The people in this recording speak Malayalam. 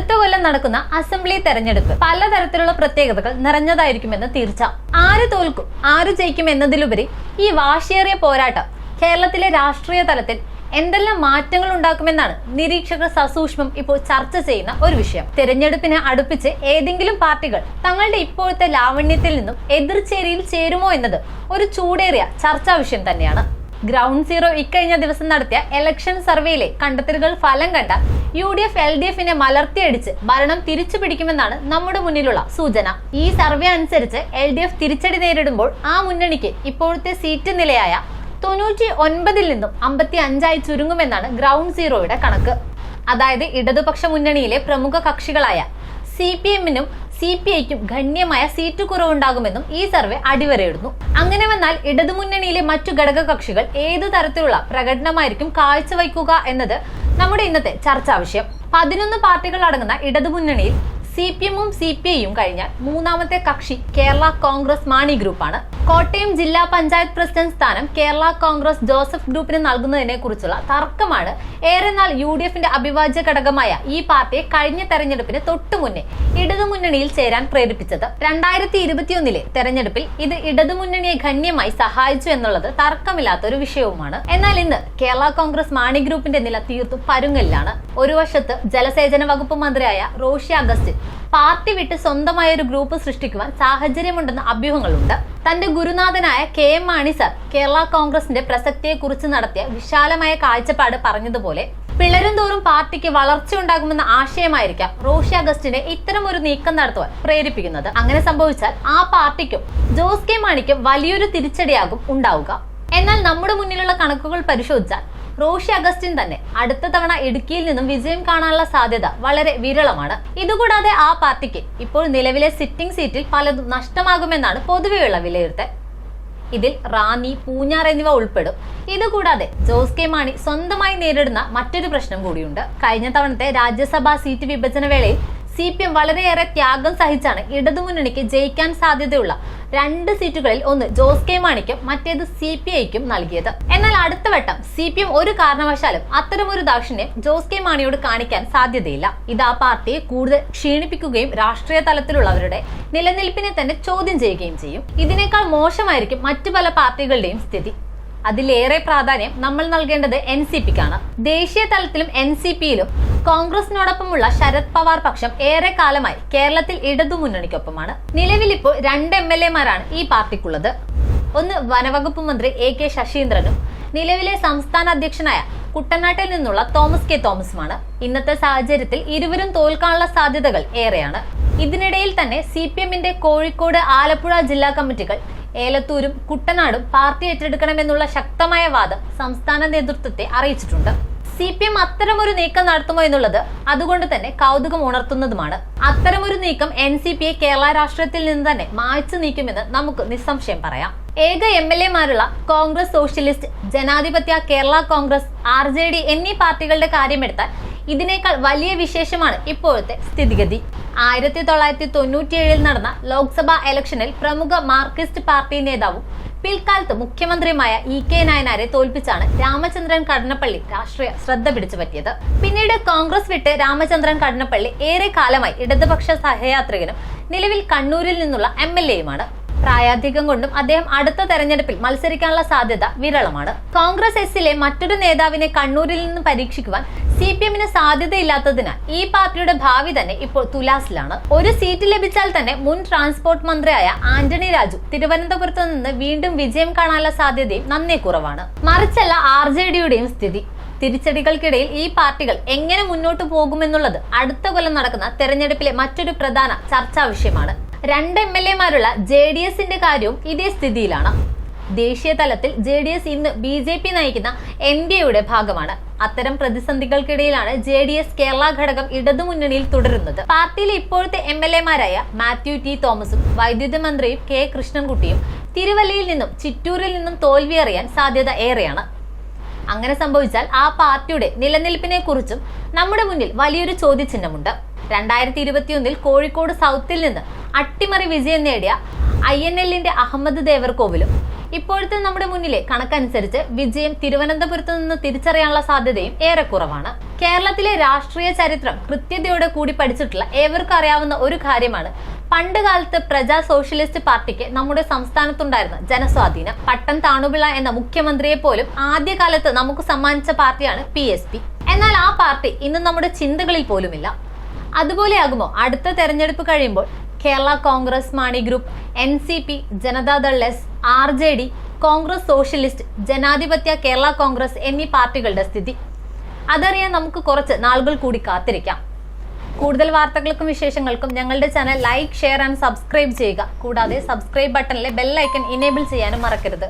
അടുത്ത കൊല്ലം നടക്കുന്ന അസംബ്ലി തെരഞ്ഞെടുപ്പ് പലതരത്തിലുള്ള പ്രത്യേകതകൾ നിറഞ്ഞതായിരിക്കുമെന്ന് തീർച്ച. ആര് തോൽക്കും ആര് ജയിക്കും എന്നതിലുപരി ഈ വാശിയേറിയ പോരാട്ടം കേരളത്തിലെ രാഷ്ട്രീയ തലത്തിൽ എന്തെല്ലാം മാറ്റങ്ങൾ ഉണ്ടാക്കുമെന്നാണ് നിരീക്ഷകർ സസൂക്ഷ്മം ഇപ്പോൾ ചർച്ച ചെയ്യുന്ന ഒരു വിഷയം. തെരഞ്ഞെടുപ്പിനെ അടുപ്പിച്ച് ഏതെങ്കിലും പാർട്ടികൾ തങ്ങളുടെ ഇപ്പോഴത്തെ ലാവണ്യത്തിൽ നിന്നും എതിർചേരിയിൽ ചേരുമോ എന്നത് ഒരു ചൂടേറിയ ചർച്ചാ വിഷയം തന്നെയാണ്. ഗ്രൗണ്ട് സീറോ ഇക്കഴിഞ്ഞ ദിവസം നടത്തിയ ഇലക്ഷൻ സർവേയിലെ കണ്ടെത്തലുകൾ ഫലം കണ്ട UDF LDFനെ മലർത്തിയടിച്ച് ഭരണം തിരിച്ചു പിടിക്കുമെന്നാണ് നമ്മുടെ മുന്നിലുള്ള സൂചന. ഈ സർവേ അനുസരിച്ച് LDF തിരിച്ചടി നേരിടുമ്പോൾ ആ മുന്നണിക്ക് ഇപ്പോഴത്തെ സീറ്റ് നിലയായ 99 നിന്നും 55 ചുരുങ്ങുമെന്നാണ് ഗ്രൗണ്ട് സീറോയുടെ കണക്ക്. അതായത് ഇടതുപക്ഷ മുന്നണിയിലെ പ്രമുഖ കക്ഷികളായ CPM-നും CPI-ക്കും ഗണ്യമായ സീറ്റ് കുറവുണ്ടാകുമെന്നും ഈ സർവേ അടിവരയിടുന്നു. അങ്ങനെ വന്നാൽ ഇടതുമുന്നണിയിലെ മറ്റു ഘടക കക്ഷികൾ ഏത് തരത്തിലുള്ള പ്രകടനമായിരിക്കും കാഴ്ചവയ്ക്കുക എന്നത് നമ്മുടെ ഇന്നത്തെ ചർച്ചാ വിഷയം. 11 പാർട്ടികൾ അടങ്ങുന്ന ഇടതുമുന്നണിയിൽ CPM-ഉം CPI-യും കഴിഞ്ഞാൽ മൂന്നാമത്തെ കക്ഷി കേരള കോൺഗ്രസ് മാണി ഗ്രൂപ്പാണ്. കോട്ടയം ജില്ലാ പഞ്ചായത്ത് പ്രസിഡന്റ് സ്ഥാനം കേരള കോൺഗ്രസ് ജോസഫ് ഗ്രൂപ്പിന് നൽകുന്നതിനെ കുറിച്ചുള്ള തർക്കമാണ് ഏറെ നാൾ UDF-ന്റെ അവിഭാജ്യ ഘടകമായ ഈ പാർട്ടിയെ കഴിഞ്ഞ തെരഞ്ഞെടുപ്പിന് തൊട്ടുമുന്നേ ഇടതുമുന്നണിയിൽ ചേരാൻ പ്രേരിപ്പിച്ചത്. 2021 തെരഞ്ഞെടുപ്പിൽ ഇത് ഇടതുമുന്നണിയെ ഗണ്യമായി സഹായിച്ചു എന്നുള്ളത് തർക്കമില്ലാത്തൊരു വിഷയവുമാണ്. എന്നാൽ ഇന്ന് കേരള കോൺഗ്രസ് മാണി ഗ്രൂപ്പിന്റെ നില തീർത്തും പരുങ്ങലിലാണ്. ഒരു വശത്ത് ജലസേചന വകുപ്പ് മന്ത്രിയായ റോഷി അഗസ്റ്റിൻ പാർട്ടി വിട്ട് സ്വന്തമായ ഒരു ഗ്രൂപ്പ് സൃഷ്ടിക്കുവാൻ സാഹചര്യമുണ്ടെന്ന അഭ്യൂഹങ്ങളുണ്ട്. തന്റെ ഗുരുനാഥനായ KM മാണി സർ കേരള കോൺഗ്രസിന്റെ പ്രസക്തിയെ കുറിച്ച് നടത്തിയ വിശാലമായ കാഴ്ചപ്പാട് പറഞ്ഞതുപോലെ പിളരും തോറും പാർട്ടിക്ക് വളർച്ചയുണ്ടാകുമെന്ന ആശയമായിരിക്കാം റോഷി അഗസ്റ്റിനെ ഇത്തരം ഒരു നീക്കം നടത്തുവാൻ പ്രേരിപ്പിക്കുന്നത്. അങ്ങനെ സംഭവിച്ചാൽ ആ പാർട്ടിക്കും ജോസ് കെ മാണിക്കും വലിയൊരു തിരിച്ചടിയാകും ഉണ്ടാവുക. എന്നാൽ നമ്മുടെ മുന്നിലുള്ള കണക്കുകൾ പരിശോധിച്ചാൽ റോഷി അഗസ്റ്റിൻ തന്നെ അടുത്ത തവണ ഇടുക്കിയിൽ നിന്നും വിജയം കാണാനുള്ള സാധ്യത വളരെ വിരളമാണ്. ഇതുകൂടാതെ ആ പാർട്ടിക്ക് ഇപ്പോൾ നിലവിലെ സിറ്റിംഗ് സീറ്റിൽ പലതും നഷ്ടമാകുമെന്നാണ് പൊതുവെയുള്ള വിലയിരുത്തൽ. ഇതിൽ റാന്നി, പൂഞ്ഞാർ എന്നിവ ഉൾപ്പെടും. ഇതുകൂടാതെ ജോസ് കെ മാണി സ്വന്തമായി നേരിടുന്ന മറ്റൊരു പ്രശ്നം കൂടിയുണ്ട്. കഴിഞ്ഞ തവണത്തെ രാജ്യസഭാ സീറ്റ് വിഭജന വേളയിൽ CPM വളരെയേറെ ത്യാഗം സഹിച്ചാണ് ഇടതുമുന്നണിക്ക് ജയിക്കാൻ സാധ്യതയുള്ള 2 സീറ്റുകളിൽ ഒന്ന് ജോസ് കെ മാണിക്കും മറ്റേത് CPI-ക്കും നൽകിയത്. എന്നാൽ അടുത്ത വട്ടം CPM ഒരു കാരണവശാലും അത്തരമൊരു ദാക്ഷിണ്യം ജോസ് കെ മാണിയോട് കാണിക്കാൻ സാധ്യതയില്ല. ഇത് ആ പാർട്ടിയെ കൂടുതൽ ക്ഷീണിപ്പിക്കുകയും രാഷ്ട്രീയ തലത്തിലുള്ളവരുടെ നിലനിൽപ്പിനെ തന്നെ ചോദ്യം ചെയ്യുകയും ചെയ്യും. ഇതിനേക്കാൾ മോശമായിരിക്കും മറ്റു പല പാർട്ടികളുടെയും സ്ഥിതി. അതിലേറെ പ്രാധാന്യം നമ്മൾ നൽകേണ്ടത് NCP-ക്കാണ്. ദേശീയ തലത്തിലും NCP-യിലും കോൺഗ്രസിനോടൊപ്പമുള്ള ശരത് പവാർ പക്ഷം ഏറെ കാലമായി കേരളത്തിൽ ഇടതുമുന്നണിക്കൊപ്പമാണ്. നിലവിലിപ്പോൾ 2 MLA-മാരാണ് ഈ പാർട്ടിക്കുള്ളത്. ഒന്ന് വനവകുപ്പ് മന്ത്രി AK ശശീന്ദ്രനും നിലവിലെ സംസ്ഥാന അധ്യക്ഷനായ കുട്ടനാട്ടിൽ നിന്നുള്ള തോമസ് കെ തോമസുമാണ്. ഇന്നത്തെ സാഹചര്യത്തിൽ ഇരുവരും തോൽക്കാനുള്ള സാധ്യതകൾ ഏറെയാണ്. ഇതിനിടയിൽ തന്നെ CPM-ന്റെ കോഴിക്കോട്, ആലപ്പുഴ ജില്ലാ കമ്മിറ്റികൾ ഏലത്തൂരും കുട്ടനാടും പാർട്ടി ഏറ്റെടുക്കണമെന്നുള്ള ശക്തമായ വാദം സംസ്ഥാന നേതൃത്വത്തെ അറിയിച്ചിട്ടുണ്ട്. CPM അത്തരമൊരു നീക്കം നടത്തുമോ എന്നുള്ളത് അതുകൊണ്ട് തന്നെ കൗതുകം ഉണർത്തുന്നതുമാണ്. അത്തരമൊരു നീക്കം NCP-യെ കേരള രാഷ്ട്രീയത്തിൽ നിന്ന് തന്നെ മായ്ച്ചു നീക്കുമെന്ന് നമുക്ക് നിസ്സംശയം പറയാം. ഏക MLA-മാരുള്ള കോൺഗ്രസ്, സോഷ്യലിസ്റ്റ്, ജനാധിപത്യ, കേരള കോൺഗ്രസ്, RJD എന്നീ പാർട്ടികളുടെ കാര്യമെടുത്താൽ ഇതിനേക്കാൾ വലിയ വിശേഷമാണ് ഇപ്പോഴത്തെ സ്ഥിതിഗതി. 1997 നടന്ന ലോക്സഭാ ഇലക്ഷനിൽ പ്രമുഖ മാർക്സിസ്റ്റ് പാർട്ടി നേതാവും പിൽക്കാലത്ത് മുഖ്യമന്ത്രിയുമായ EK നായനാരെ തോൽപ്പിച്ചാണ് രാമചന്ദ്രൻ കടന്നപ്പള്ളി രാഷ്ട്രീയ ശ്രദ്ധ പിടിച്ചു പറ്റിയത്. പിന്നീട് കോൺഗ്രസ് വിട്ട് രാമചന്ദ്രൻ കടന്നപ്പള്ളി ഏറെ കാലമായി ഇടതുപക്ഷ സഹയാത്രികനും നിലവിൽ കണ്ണൂരിൽ നിന്നുള്ള MLA-യുമാണ്. പ്രായാധികം കൊണ്ടും അദ്ദേഹം അടുത്ത തെരഞ്ഞെടുപ്പിൽ മത്സരിക്കാനുള്ള സാധ്യത വിരളമാണ്. കോൺഗ്രസ് എസിലെ മറ്റൊരു നേതാവിനെ കണ്ണൂരിൽ നിന്ന് പരീക്ഷിക്കുവാൻ CPM-ന് സാധ്യതയില്ലാത്തതിനാൽ ഈ പാർട്ടിയുടെ ഭാവി തന്നെ ഇപ്പോൾ തുലാസിലാണ്. ഒരു സീറ്റ് ലഭിച്ചാൽ തന്നെ മുൻ ട്രാൻസ്പോർട്ട് മന്ത്രിയായ ആന്റണി രാജു തിരുവനന്തപുരത്ത് നിന്ന് വീണ്ടും വിജയം കാണാനുള്ള സാധ്യതയും നന്നേ കുറവാണ്. മറിച്ചല്ല RJD-യുടെയും സ്ഥിതി. തിരിച്ചടികൾക്കിടയിൽ ഈ പാർട്ടികൾ എങ്ങനെ മുന്നോട്ട് പോകുമെന്നുള്ളത് അടുത്ത കൊല്ലം നടക്കുന്ന തെരഞ്ഞെടുപ്പിലെ മറ്റൊരു പ്രധാന ചർച്ചാ വിഷയമാണ്. 2 MLA-മാരുള്ള JDS-ന്റെ കാര്യവും ഇതേ സ്ഥിതിയിലാണ്. ദേശീയ തലത്തിൽ JDS ഇന്ന് BJP നയിക്കുന്ന NDA-യുടെ ഭാഗമാണ്. അത്തരം പ്രതിസന്ധികൾക്കിടയിലാണ് JDS കേരള ഘടകം ഇടതുമുന്നണിയിൽ തുടരുന്നത്. പാർട്ടിയിലെ ഇപ്പോഴത്തെ MLA-മാരായ മാത്യു T തോമസും വൈദ്യുതി മന്ത്രിയും K കൃഷ്ണൻകുട്ടിയും തിരുവല്ലയിൽ നിന്നും ചിറ്റൂരിൽ നിന്നും തോൽവി അറിയാൻ സാധ്യത ഏറെയാണ്. അങ്ങനെ സംഭവിച്ചാൽ ആ പാർട്ടിയുടെ നിലനിൽപ്പിനെ കുറിച്ചും നമ്മുടെ മുന്നിൽ വലിയൊരു ചോദ്യചിഹ്നമുണ്ട്. 2021 കോഴിക്കോട് സൗത്തിൽ നിന്ന് അട്ടിമറി വിജയം നേടിയ INL-ന്റെ അഹമ്മദ് ദേവർകോവിലും ഇപ്പോഴത്തെ നമ്മുടെ മുന്നിലെ കണക്കനുസരിച്ച് വിജയം തിരുവനന്തപുരത്ത് നിന്ന് തിരിച്ചറിയാനുള്ള സാധ്യതയും ഏറെ കുറവാണ്. കേരളത്തിലെ രാഷ്ട്രീയ ചരിത്രം കൃത്യതയോടെ കൂടി പഠിച്ചിട്ടുള്ള ഏവർക്കും അറിയാവുന്ന ഒരു കാര്യമാണ് പണ്ട് കാലത്ത് പ്രജാ സോഷ്യലിസ്റ്റ് പാർട്ടിക്ക് നമ്മുടെ സംസ്ഥാനത്തുണ്ടായിരുന്ന ജനസ്വാധീനം. പട്ടം താണുപിള്ള എന്ന മുഖ്യമന്ത്രിയെ പോലും ആദ്യകാലത്ത് നമുക്ക് സമ്മാനിച്ച പാർട്ടിയാണ് PSP. എന്നാൽ ആ പാർട്ടി ഇന്ന് നമ്മുടെ ചിന്തകളിൽ പോലുമില്ല. അതുപോലെയാകുമോ അടുത്ത തെരഞ്ഞെടുപ്പ് കഴിയുമ്പോൾ Kerala Congress Mani group, NCP, Janata Dal S, RJD, Congress socialist, ജനാധിപത്യ കേരള കോൺഗ്രസ് എന്നീ പാർട്ടികളുടെ സ്ഥിതി? അതറിയാൻ നമുക്ക് കുറച്ച് നാളുകൾ കൂടി കാത്തിരിക്കാം. കൂടുതൽ വാർത്തകൾക്കും വിശേഷങ്ങൾക്കും ഞങ്ങളുടെ channel like, share and subscribe ചെയ്യുക. കൂടാതെ സബ്സ്ക്രൈബ് ബട്ടണിലെ ബെൽ ഐക്കൺ ഇനേബിൾ ചെയ്യാനും മറക്കരുത്.